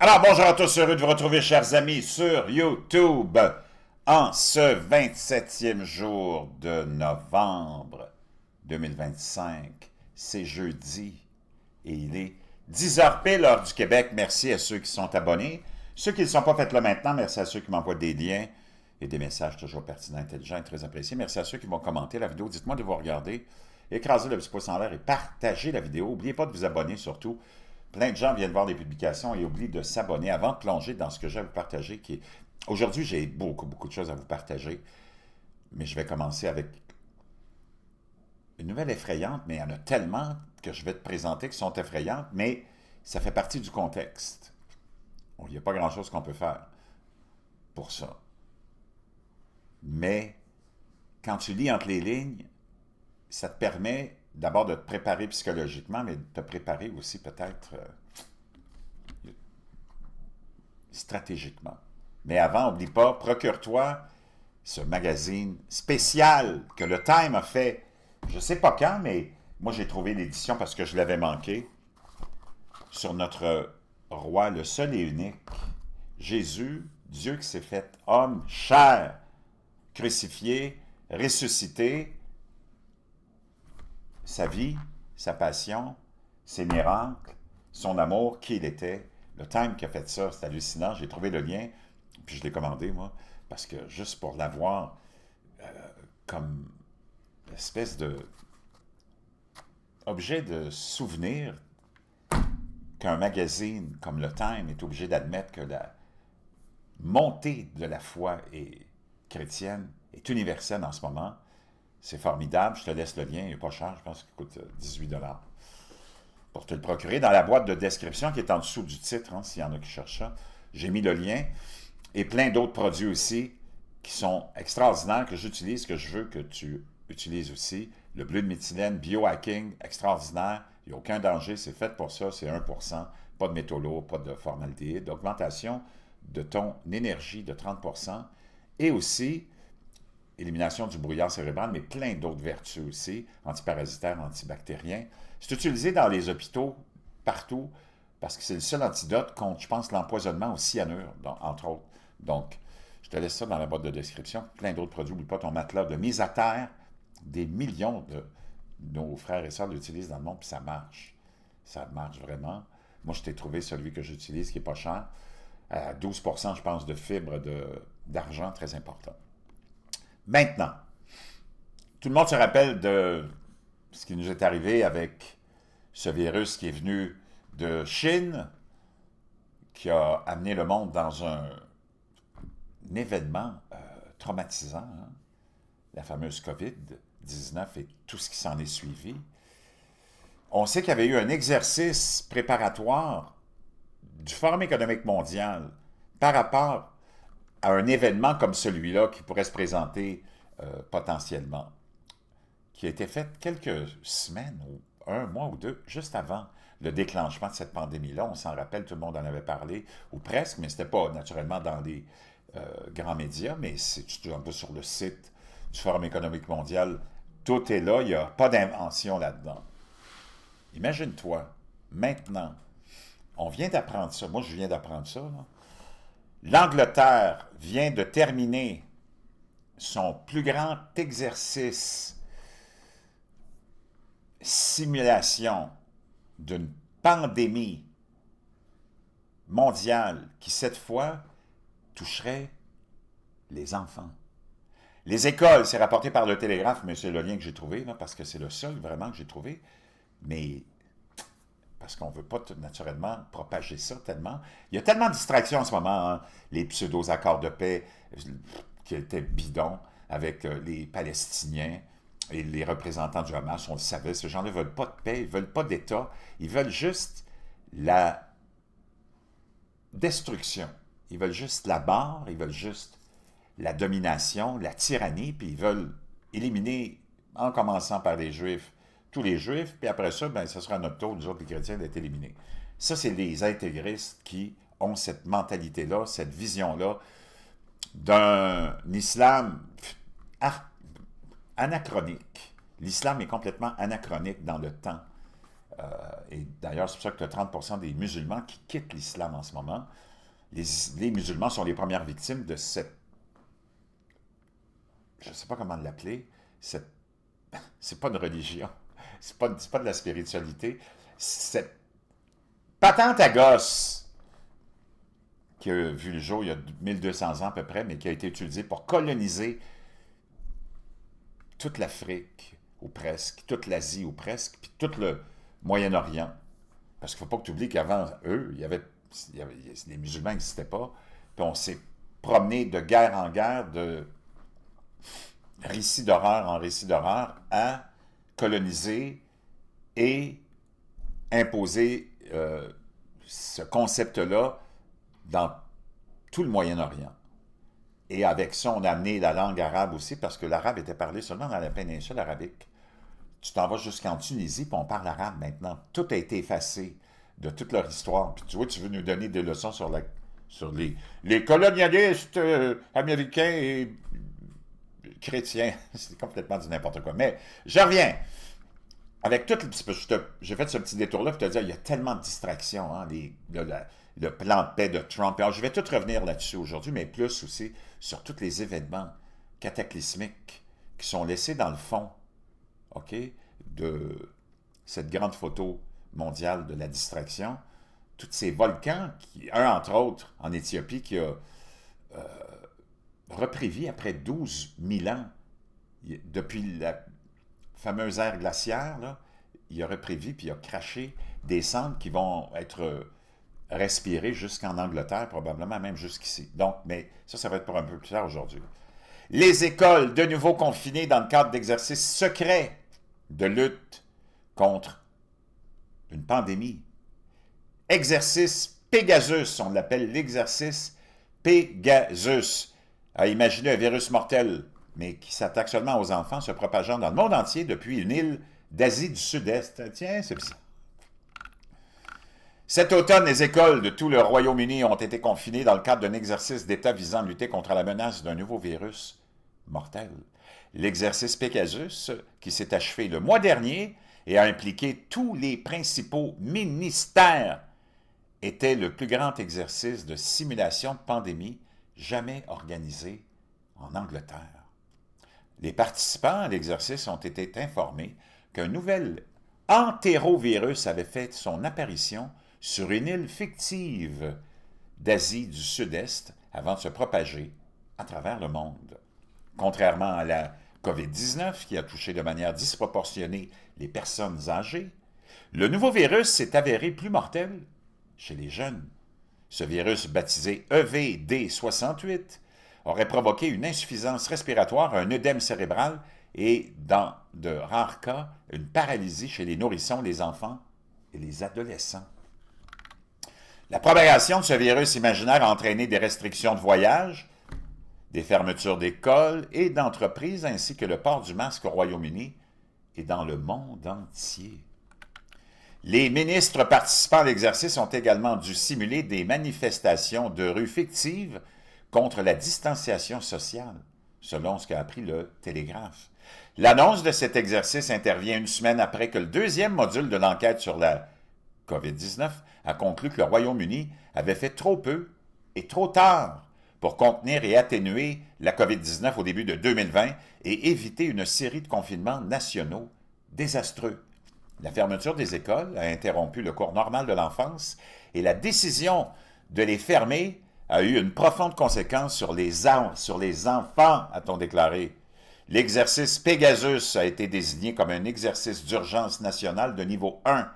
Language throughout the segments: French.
Alors, bonjour à tous, heureux de vous retrouver, chers amis, sur YouTube, en ce 27e jour de novembre 2025. C'est jeudi et il est 10 heures pile, heure du Québec. Merci à ceux qui sont abonnés. Ceux qui ne le sont pas, faites-le maintenant. Merci à ceux qui m'envoient des liens et des messages toujours pertinents, intelligents et très appréciés. Merci à ceux qui vont commenter la vidéo. Dites-moi de vous regarder, écrasez le petit pouce en l'air et partagez la vidéo. N'oubliez pas de vous abonner surtout. Plein de gens viennent voir des publications et oublient de s'abonner avant de plonger dans ce que j'ai à vous partager. Aujourd'hui, j'ai beaucoup de choses à vous partager, mais je vais commencer avec une nouvelle effrayante, mais il y en a tellement que je vais te présenter qui sont effrayantes, mais ça fait partie du contexte. Bon, il n'y a pas grand-chose qu'on peut faire pour ça. Mais quand tu lis entre les lignes, ça te permet d'abord de te préparer psychologiquement, mais de te préparer aussi peut-être stratégiquement. Mais avant, n'oublie pas, procure-toi ce magazine spécial que le Time a fait, je ne sais pas quand, mais moi j'ai trouvé l'édition parce que je l'avais manqué, sur notre roi, le seul et unique, Jésus, Dieu qui s'est fait homme, chair, crucifié, ressuscité, sa vie, sa passion, ses miracles, son amour, qui il était. Le Time qui a fait ça, c'est hallucinant. J'ai trouvé le lien, puis je l'ai commandé, moi, parce que juste pour l'avoir comme espèce de objet de souvenir qu'un magazine comme le Time est obligé d'admettre que la montée de la foi chrétienne est universelle en ce moment. C'est formidable. Je te laisse le lien. Il n'est pas cher. Je pense qu'il coûte 18 $ pour te le procurer. Dans la boîte de description qui est en dessous du titre, hein, s'il y en a qui cherchent ça, j'ai mis le lien. Et plein d'autres produits aussi qui sont extraordinaires, que j'utilise, que je veux que tu utilises aussi. Le bleu de méthylène, biohacking, extraordinaire. Il n'y a aucun danger. C'est fait pour ça. C'est 1%. Pas de métaux lourds, pas de formaldéhyde. Augmentation de ton énergie de 30%. Et aussi élimination du brouillard cérébral, mais plein d'autres vertus aussi, antiparasitaires, antibactériens. C'est utilisé dans les hôpitaux, partout, parce que c'est le seul antidote contre, je pense, l'empoisonnement au cyanure, entre autres. Donc, je te laisse ça dans la boîte de description. Plein d'autres produits. N'oublie pas ton matelas de mise à terre. Des millions de nos frères et sœurs l'utilisent dans le monde, puis ça marche. Ça marche vraiment. Moi, je t'ai trouvé celui que j'utilise, qui n'est pas cher. À 12%, je pense, de fibres d'argent, très important. Maintenant, tout le monde se rappelle de ce qui nous est arrivé avec ce virus qui est venu de Chine, qui a amené le monde dans un événement traumatisant, hein? La fameuse COVID-19 et tout ce qui s'en est suivi. On sait qu'il y avait eu un exercice préparatoire du Forum économique mondial par rapport à un événement comme celui-là qui pourrait se présenter potentiellement, qui a été fait quelques semaines, ou un mois ou deux, juste avant le déclenchement de cette pandémie-là. On s'en rappelle, tout le monde en avait parlé, ou presque, mais ce n'était pas naturellement dans les grands médias, mais c'est un peu sur le site du Forum économique mondial. Tout est là, il n'y a pas d'invention là-dedans. Imagine-toi, maintenant, on vient d'apprendre ça, moi je viens d'apprendre ça, là. L'Angleterre vient de terminer son plus grand exercice simulation d'une pandémie mondiale qui, cette fois, toucherait les enfants. Les écoles, c'est rapporté par le Télégraphe, mais c'est le lien que j'ai trouvé, là, parce que c'est le seul vraiment que j'ai trouvé, mais parce qu'on ne veut pas naturellement propager ça tellement. Il y a tellement de distractions en ce moment, hein? Les pseudo-accords de paix qui étaient bidons avec les Palestiniens et les représentants du Hamas, on le savait, ces gens-là ne veulent pas de paix, ils ne veulent pas d'État, ils veulent juste la destruction, ils veulent juste la barre, ils veulent juste la domination, la tyrannie, puis ils veulent éliminer, en commençant par les Juifs, tous les Juifs, puis après ça, ben, ce sera à notre tour, nous autres, les chrétiens, d'être éliminés. Ça, c'est les intégristes qui ont cette mentalité-là, cette vision-là d'un islam anachronique. L'islam est complètement anachronique dans le temps. Et d'ailleurs, c'est pour ça que tu as 30% des musulmans qui quittent l'islam en ce moment. Les musulmans sont les premières victimes de cette, je ne sais pas comment l'appeler, cette, c'est pas une religion, c'est pas de la spiritualité, cette patente à gosse qui a vu le jour il y a 1200 ans à peu près, mais qui a été utilisée pour coloniser toute l'Afrique, ou presque, toute l'Asie, ou presque, puis tout le Moyen-Orient. Parce qu'il ne faut pas que tu oublies qu'avant eux, les musulmans n'existaient pas, puis on s'est promené de guerre en guerre, de récit d'horreur en récit d'horreur, à coloniser et imposer ce concept-là dans tout le Moyen-Orient. Et avec ça, on a amené la langue arabe aussi, parce que l'arabe était parlé seulement dans la péninsule arabique. Tu t'en vas jusqu'en Tunisie, puis on parle arabe maintenant. Tout a été effacé de toute leur histoire. Puis tu vois, tu veux nous donner des leçons sur les colonialistes américains et chrétiens. C'est complètement du n'importe quoi. Mais je reviens. Avec tout, j'ai fait ce petit détour-là pour te dire, il y a tellement de distractions, hein, le plan de paix de Trump. Alors, je vais tout revenir là-dessus aujourd'hui, mais plus aussi sur tous les événements cataclysmiques qui sont laissés dans le fond, OK, de cette grande photo mondiale de la distraction. Tous ces volcans, un entre autres en Éthiopie, qui a repris vie après 12 000 ans, depuis la fameuse ère glaciaire, là, il a repris vie puis il a craché des cendres qui vont être respirées jusqu'en Angleterre, probablement même jusqu'ici. Donc, mais ça va être pour un peu plus tard aujourd'hui. Les écoles, de nouveau confinées dans le cadre d'exercices secrets de lutte contre une pandémie. Exercice Pegasus, on l'appelle l'exercice Pegasus. À imaginer un virus mortel, mais qui s'attaque seulement aux enfants, se propageant dans le monde entier depuis une île d'Asie du Sud-Est. Tiens, c'est ça. Cet automne, les écoles de tout le Royaume-Uni ont été confinées dans le cadre d'un exercice d'État visant à lutter contre la menace d'un nouveau virus mortel. L'exercice Pegasus, qui s'est achevé le mois dernier et a impliqué tous les principaux ministères, était le plus grand exercice de simulation de pandémie jamais organisé en Angleterre. Les participants à l'exercice ont été informés qu'un nouvel entérovirus avait fait son apparition sur une île fictive d'Asie du Sud-Est avant de se propager à travers le monde. Contrairement à la COVID-19, qui a touché de manière disproportionnée les personnes âgées, le nouveau virus s'est avéré plus mortel chez les jeunes. Ce virus, baptisé EVD68, aurait provoqué une insuffisance respiratoire, un œdème cérébral et, dans de rares cas, une paralysie chez les nourrissons, les enfants et les adolescents. La propagation de ce virus imaginaire a entraîné des restrictions de voyage, des fermetures d'écoles et d'entreprises, ainsi que le port du masque au Royaume-Uni et dans le monde entier. Les ministres participant à l'exercice ont également dû simuler des manifestations de rue fictives contre la distanciation sociale, selon ce qu'a appris le Télégraphe. L'annonce de cet exercice intervient une semaine après que le deuxième module de l'enquête sur la COVID-19 a conclu que le Royaume-Uni avait fait trop peu et trop tard pour contenir et atténuer la COVID-19 au début de 2020 et éviter une série de confinements nationaux désastreux. La fermeture des écoles a interrompu le cours normal de l'enfance et la décision de les fermer a eu une profonde conséquence sur les enfants, a-t-on déclaré. L'exercice Pegasus a été désigné comme un exercice d'urgence nationale de niveau 1,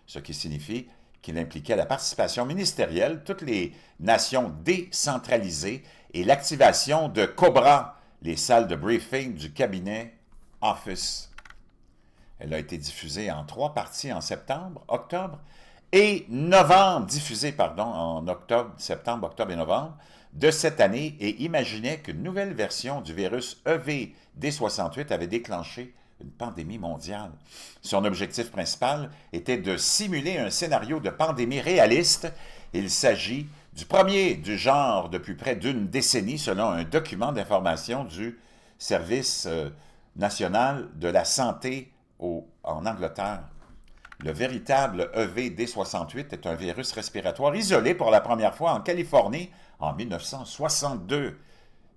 ce qui signifie qu'il impliquait la participation ministérielle, toutes les nations décentralisées et l'activation de Cobra, les salles de briefing du cabinet Office. Elle a été diffusée en 3 parties en septembre, octobre et novembre, en octobre, septembre, octobre et novembre de cette année et imaginait qu'une nouvelle version du virus EVD68 avait déclenché une pandémie mondiale. Son objectif principal était de simuler un scénario de pandémie réaliste. Il s'agit du premier du genre depuis près d'une décennie, selon un document d'information du Service national de la santé en Angleterre. Le véritable EVD68 est un virus respiratoire isolé pour la première fois en Californie en 1962,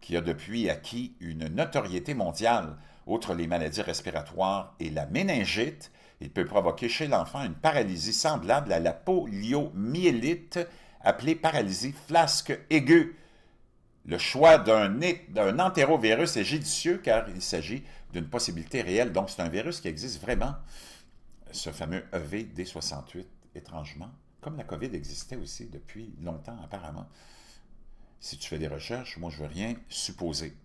qui a depuis acquis une notoriété mondiale. Outre les maladies respiratoires et la méningite, il peut provoquer chez l'enfant une paralysie semblable à la poliomyélite, appelée paralysie flasque aiguë. Le choix d'un entérovirus est judicieux car il s'agit d'une possibilité réelle. Donc, c'est un virus qui existe vraiment, ce fameux EVD68, étrangement, comme la COVID existait aussi depuis longtemps apparemment. Si tu fais des recherches, moi je ne veux rien supposer.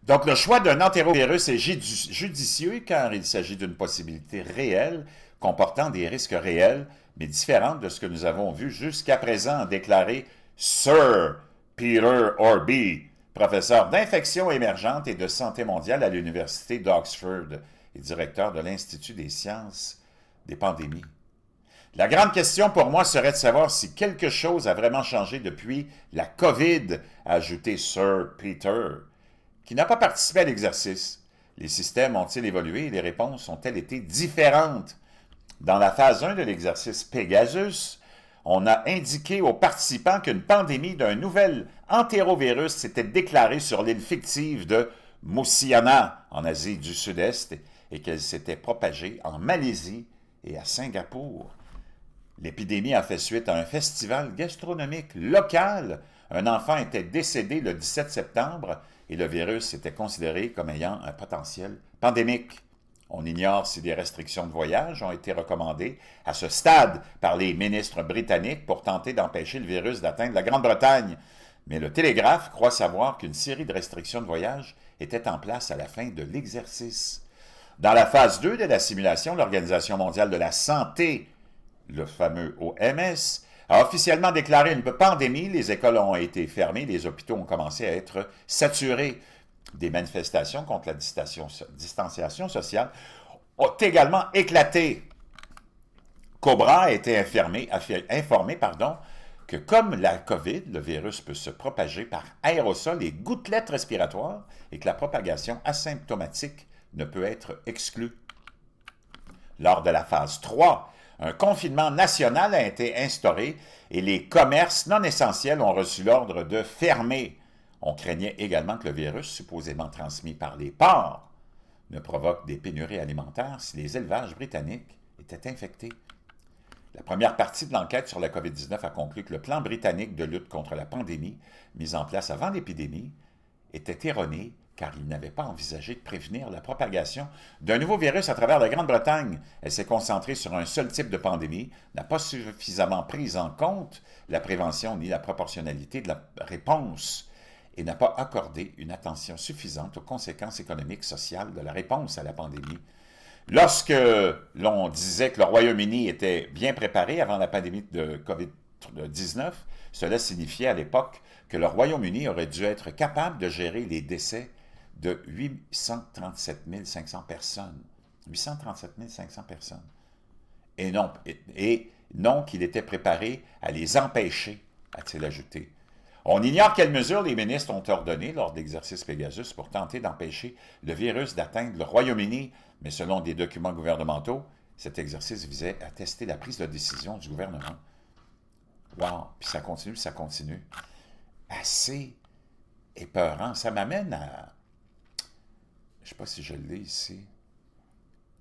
Donc, le choix d'un entérovirus est judicieux car il s'agit d'une possibilité réelle, comportant des risques réels, mais différente de ce que nous avons vu jusqu'à présent, a déclaré Sir Peter Orby, professeur d'infection émergente et de santé mondiale à l'Université d'Oxford et directeur de l'Institut des sciences des pandémies. La grande question pour moi serait de savoir si quelque chose a vraiment changé depuis la COVID, a ajouté Sir Peter, qui n'a pas participé à l'exercice. Les systèmes ont-ils évolué et les réponses ont-elles été différentes? Dans la phase 1 de l'exercice Pegasus, on a indiqué aux participants qu'une pandémie d'un nouvel entérovirus s'était déclarée sur l'île fictive de Moussiana, en Asie du Sud-Est, et qu'elle s'était propagée en Malaisie et à Singapour. L'épidémie a fait suite à un festival gastronomique local. Un enfant était décédé le 17 septembre et le virus était considéré comme ayant un potentiel pandémique. On ignore si des restrictions de voyage ont été recommandées à ce stade par les ministres britanniques pour tenter d'empêcher le virus d'atteindre la Grande-Bretagne. Mais le Télégraphe croit savoir qu'une série de restrictions de voyage était en place à la fin de l'exercice. Dans la phase 2 de la simulation, l'Organisation mondiale de la santé, le fameux OMS, a officiellement déclaré une pandémie. Les écoles ont été fermées, les hôpitaux ont commencé à être saturés. Des manifestations contre la distanciation sociale ont également éclaté. Cobra a été informé que comme la COVID, le virus peut se propager par aérosol et gouttelettes respiratoires et que la propagation asymptomatique ne peut être exclue. Lors de la phase 3, un confinement national a été instauré et les commerces non essentiels ont reçu l'ordre de fermer. On craignait également que le virus, supposément transmis par les porcs, ne provoque des pénuries alimentaires si les élevages britanniques étaient infectés. La première partie de l'enquête sur la COVID-19 a conclu que le plan britannique de lutte contre la pandémie, mis en place avant l'épidémie, était erroné car il n'avait pas envisagé de prévenir la propagation d'un nouveau virus à travers la Grande-Bretagne. Elle s'est concentrée sur un seul type de pandémie, n'a pas suffisamment pris en compte la prévention ni la proportionnalité de la réponse et n'a pas accordé une attention suffisante aux conséquences économiques, sociales de la réponse à la pandémie. Lorsque l'on disait que le Royaume-Uni était bien préparé avant la pandémie de COVID-19, cela signifiait à l'époque que le Royaume-Uni aurait dû être capable de gérer les décès de 837 500 personnes. 837 500 personnes. Et non qu'il était préparé à les empêcher, a-t-il ajouté. On ignore quelles mesures les ministres ont ordonnées lors de l'exercice Pegasus pour tenter d'empêcher le virus d'atteindre le Royaume-Uni, mais selon des documents gouvernementaux, cet exercice visait à tester la prise de décision du gouvernement. Wow! Puis ça continue. Assez épeurant. Ça m'amène à... Je ne sais pas si je l'ai ici.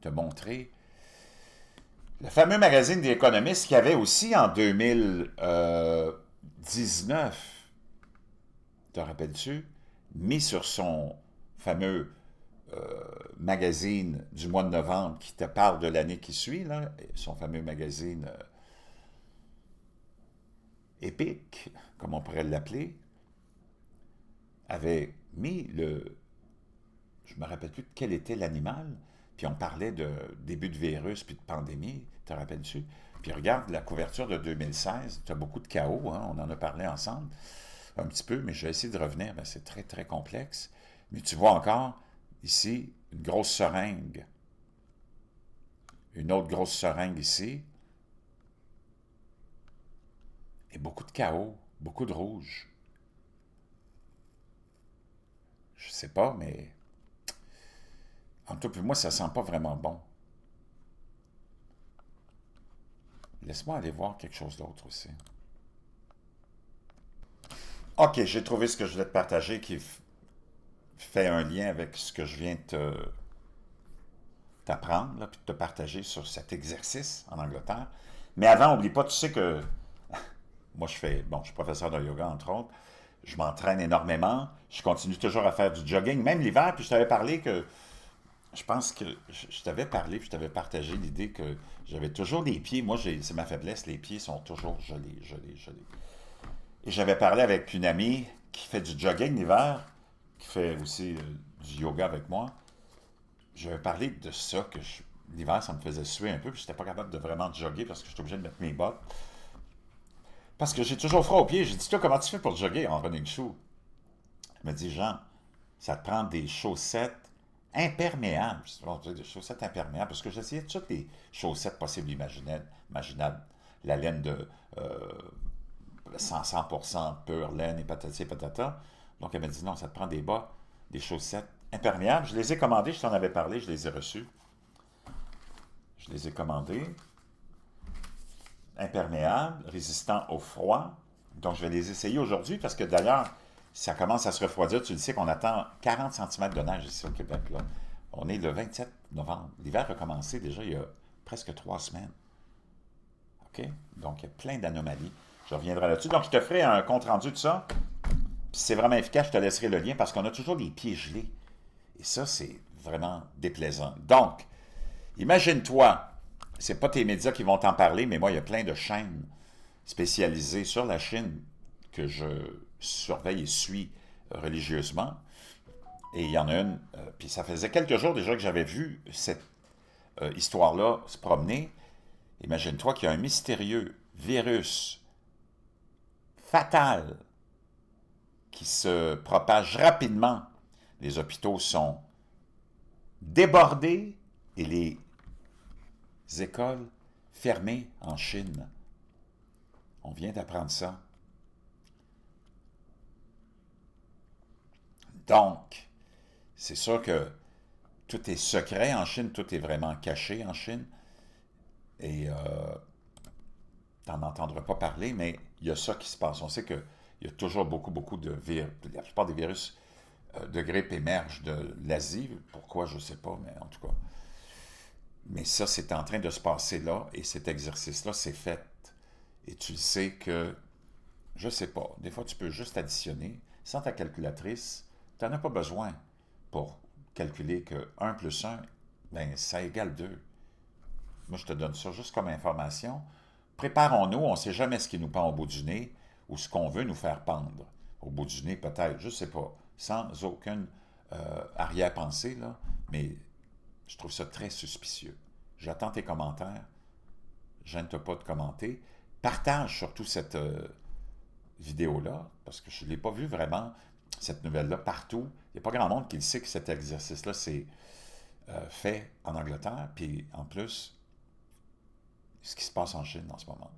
Te montrer le fameux magazine The Economist qui avait aussi en 2019, te rappelles-tu, mis sur son fameux magazine du mois de novembre qui te parle de l'année qui suit, là, son fameux magazine épique, comme on pourrait l'appeler, avait mis le... Je ne me rappelle plus de quel était l'animal, puis on parlait de début de virus puis de pandémie, te rappelles-tu? Puis regarde la couverture de 2016, tu as beaucoup de chaos, hein, on en a parlé ensemble, un petit peu, mais je vais essayer de revenir, ben, c'est très, très complexe. Mais tu vois encore, ici, une grosse seringue. Une autre grosse seringue ici. Et beaucoup de chaos, beaucoup de rouge. Je sais pas, mais... En tout cas, pour moi, ça sent pas vraiment bon. Laisse-moi aller voir quelque chose d'autre aussi. OK, j'ai trouvé ce que je voulais te partager qui fait un lien avec ce que je viens de t'apprendre, là, puis de te partager sur cet exercice en Angleterre. Mais avant, oublie pas, tu sais que moi, je suis professeur de yoga, entre autres. Je m'entraîne énormément. Je continue toujours à faire du jogging, même l'hiver. Puis je t'avais parlé que, je pense que je t'avais parlé, puis je t'avais partagé l'idée que j'avais toujours les pieds. Moi, c'est ma faiblesse. Les pieds sont toujours gelés, gelés, gelés. Et j'avais parlé avec une amie qui fait du jogging l'hiver, qui fait aussi du yoga avec moi. J'avais parlé de ça, que l'hiver, ça me faisait suer un peu, puis j'étais pas capable de vraiment jogger parce que j'étais obligé de mettre mes bottes. Parce que j'ai toujours froid aux pieds. J'ai dit, toi, comment tu fais pour jogger en running shoe? Elle m'a dit, Jean, ça te prend des chaussettes imperméables. Je dis, bon, des chaussettes imperméables, parce que j'essayais toutes les chaussettes possibles imaginables. La laine de 100% pure laine et patati et patata. Donc, elle m'a dit, non, ça te prend des bas, des chaussettes imperméables. Je les ai commandées, je t'en avais parlé, je les ai reçues. Je les ai commandées. Imperméables, résistants au froid. Donc, je vais les essayer aujourd'hui parce que d'ailleurs, ça commence à se refroidir. Tu le sais qu'on attend 40 cm de neige ici au Québec. Là. On est le 27 novembre. L'hiver a commencé déjà il y a presque 3 semaines. OK? Donc, il y a plein d'anomalies. Je reviendrai là-dessus. Donc, je te ferai un compte-rendu de ça. Puis, c'est vraiment efficace. Je te laisserai le lien parce qu'on a toujours les pieds gelés. Et ça, c'est vraiment déplaisant. Donc, imagine-toi, c'est pas tes médias qui vont t'en parler, mais moi, il y a plein de chaînes spécialisées sur la Chine que je surveille et suis religieusement. Et il y en a une, puis ça faisait quelques jours déjà que j'avais vu cette histoire-là se promener. Imagine-toi qu'il y a un mystérieux virus fatal qui se propage rapidement. Les hôpitaux sont débordés et les écoles fermées en Chine. On vient d'apprendre ça. Donc, c'est sûr que tout est secret en Chine, tout est vraiment caché en Chine. Et tu n'en entendras pas parler, mais il y a ça qui se passe. On sait qu'il y a toujours beaucoup, beaucoup de virus. La plupart des virus de grippe émergent de l'Asie. Pourquoi, je ne sais pas, mais en tout cas. Mais ça, c'est en train de se passer là, et cet exercice-là, c'est fait. Et tu sais que, je ne sais pas, des fois, tu peux juste additionner. Sans ta calculatrice, tu n'en as pas besoin pour calculer que 1 plus 1, ben, ça égale 2. Moi, je te donne ça juste comme information. Préparons-nous, on ne sait jamais ce qui nous pend au bout du nez ou ce qu'on veut nous faire pendre. Au bout du nez, peut-être, je ne sais pas, sans aucune arrière-pensée, là, mais je trouve ça très suspicieux. J'attends tes commentaires. Gêne-toi pas de commenter. Partage surtout cette vidéo-là, parce que je ne l'ai pas vu vraiment, cette nouvelle-là, partout. Il n'y a pas grand monde qui sait que cet exercice-là, c'est fait en Angleterre, puis en plus, ce qui se passe en Chine en ce moment.